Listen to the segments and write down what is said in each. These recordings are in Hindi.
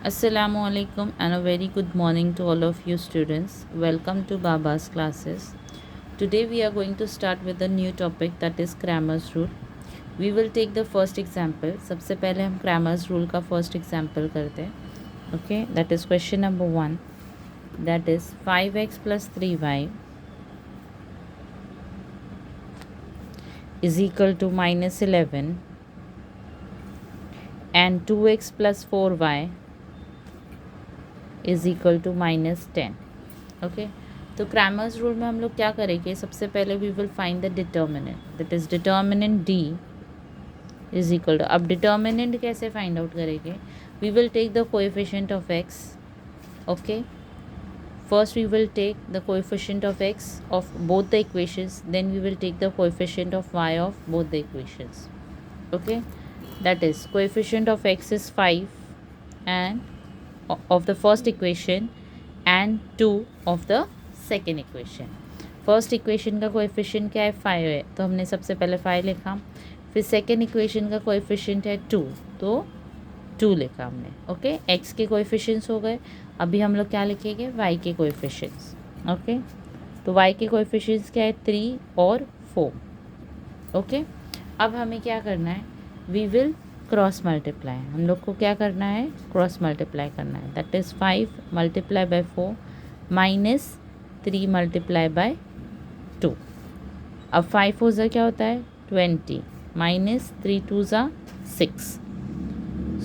Assalamualaikum and a very good morning to all of you students. Welcome to Baba's classes. Today we are going to start with a new topic, that is Cramer's rule. We will take the first example. सबसे पहले हम Cramer's rule का first example करते हैं. Okay, that is question number 1. That is 5x plus 3y is equal to minus 11 and 2x plus 4y is equal to -10. Okay, तो क्रैमर्स रूल में हम लोग क्या करेंगे, सबसे पहले we will find the determinant, that is determinant D is equal to. अब डिटर्मिनेंट कैसे फाइंड आउट करेंगे, we will take the coefficient of x. Okay, first we will take the coefficient of x of both the equations, then we will take the coefficient of y of both the equations. Okay, that is coefficient of x is 5 and of the first equation and 2 of the second equation. First equation का कोएफिशिएंट क्या है, 5 है, तो हमने सबसे पहले 5 लिखा. फिर सेकेंड इक्वेशन का कोएफिशिएंट है 2, तो 2 लिखा हमने. ओके, एक्स के कोएफिशिएंट्स हो गए. अभी हम लोग क्या लिखेंगे, वाई के कोएफिशिएंट्स. ओके, तो वाई के कोएफिशिएंट्स क्या है, 3 और 4. ओके, अब हमें क्या करना है, वी विल क्रॉस मल्टीप्लाई. हम लोग को क्या करना है, क्रॉस मल्टीप्लाई करना है. That is 5 multiply by 4 minus 3 multiply by 2. अब 5 हो जाए क्या होता है, 20 माइनस 3 2 ज़ा 6.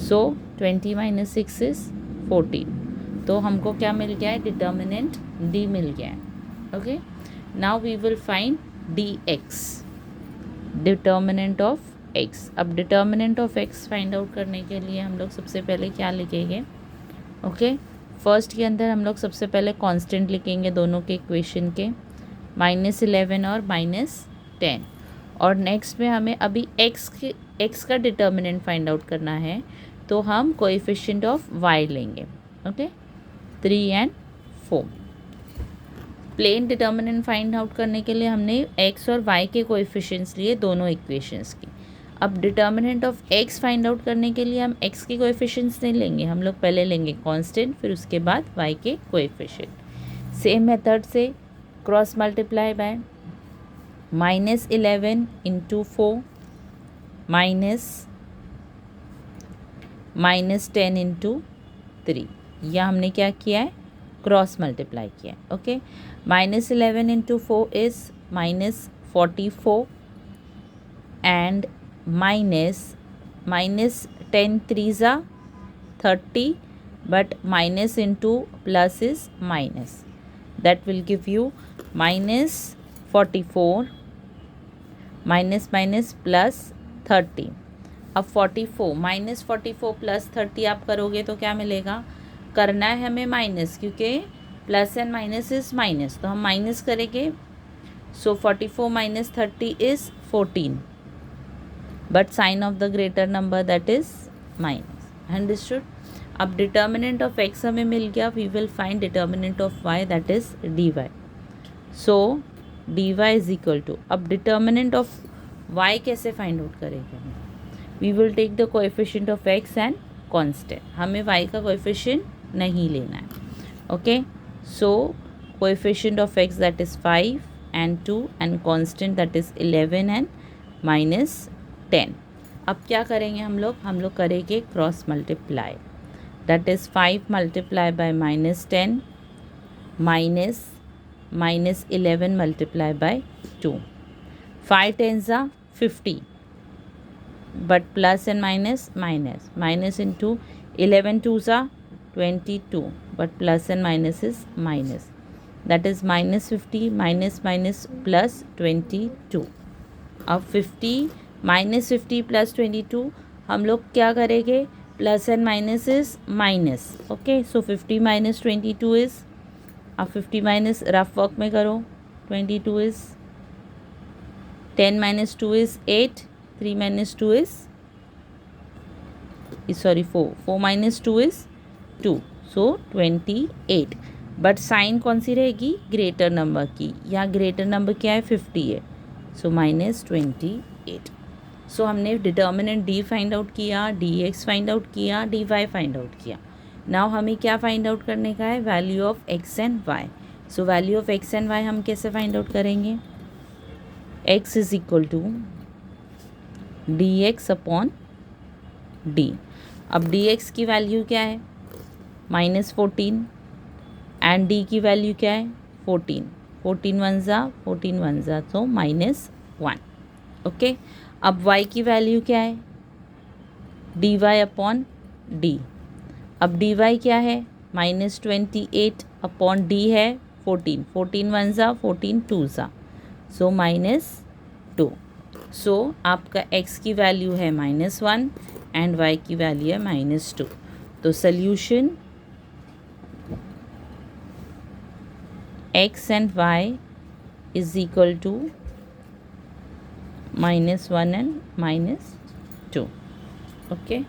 सो 20 माइनस 6 इज़ 14. तो हमको क्या मिल गया है, डिटर्मिनेंट डी मिल गया है. Okay, now we will find D X, determinant of X. अब determinant of X find out करने के लिए हम लोग सबसे पहले क्या लिखेंगे. ओके, फर्स्ट के अंदर हम लोग सबसे पहले कांस्टेंट लिखेंगे दोनों के इक्वेशन के, -11 और -10. और नेक्स्ट में हमें अभी एक्स का डिटर्मिनेंट फाइंड आउट करना है, तो हम कोएफिशिएंट ऑफ वाई लेंगे. Okay, 3 and 4. Plain determinant find out करने के लिए हमने एक्स और वाई के कोएफिशिएंट्स लिए दोनों इक्वेशंस की. अब determinant of X find out करने के लिए हम एक्स के कोएफिशिएंट्स नहीं लेंगे, हम लोग पहले लेंगे कांस्टेंट, फिर उसके बाद वाई के कोएफिशिएंट. सेम मेथड से cross multiply by -11 into 4 minus 10 into 3. यह हमने क्या किया है, क्रॉस मल्टीप्लाई किया है. Okay, -11 into 4 is -44 and minus 10 3 ज़ा 30, but minus into plus is minus. That will give you -44 minus plus 30. अब 44 -44 प्लस 30 आप करोगे तो क्या मिलेगा, करना है हमें माइनस, क्योंकि plus and minus is minus, तो हम माइनस करेंगे. So 44 minus 30 is 14, but sign of the greater number that is minus. Understood. अब डिटर्मिनेंट ऑफ एक्स हमें मिल गया, we will find determinant of y, that is D y. So D y is equal to, अब डिटर्मिनेंट ऑफ वाई कैसे फाइंड आउट करेंगे, we will take the coefficient of x and constant. हमें वाई का कोएफिशिएंट नहीं लेना है. Okay, so coefficient of x that is 5 and 2 and constant that is 11 and -10. अब क्या करेंगे हम लोग करेंगे cross multiply. That is 5 multiply by -10 minus 11 multiply by 2. 5 10 ज़ा 50, but plus and minus into 11 2 ज़ा 22, but plus and minus is minus. That is -50 minus plus 22. अब 50 -50 प्लस 22 हम लोग क्या करेंगे, plus and minus is minus. Okay, so 50 minus 22 is, अब 50 माइनस रफ वर्क में करो, 22 is 10 minus 2 is 8, 3 minus 2 is 4 minus 2 is 2, so 28. But sign कौन सी रहेगी, ग्रेटर नंबर की. यहाँ ग्रेटर नंबर क्या है, 50 है, सो -28. सो हमने डिटर्मिनेंट डी फाइंड आउट किया, डी एक्स फाइंड आउट किया, डी वाई फाइंड आउट किया. नाउ हमें क्या फाइंड आउट करने का है, value of x and y. So value of x and y हम कैसे फाइंड आउट करेंगे, x is equal to D x upon D. अब डी एक्स की वैल्यू क्या है, -14 एंड डी की वैल्यू क्या है, 14. 14 वन ज़ा तो -1. ओके. अब y की वैल्यू क्या है, डी वाई अपॉन डी. अब डी वाई क्या है, -28 अपॉन डी है 14. 14 वन ज़ा 14 टू ज़ा सो -2. सो आपका x की वैल्यू है -1 एंड y की वैल्यू है -2. तो solution x and y is equal to -1 and -2. Okay.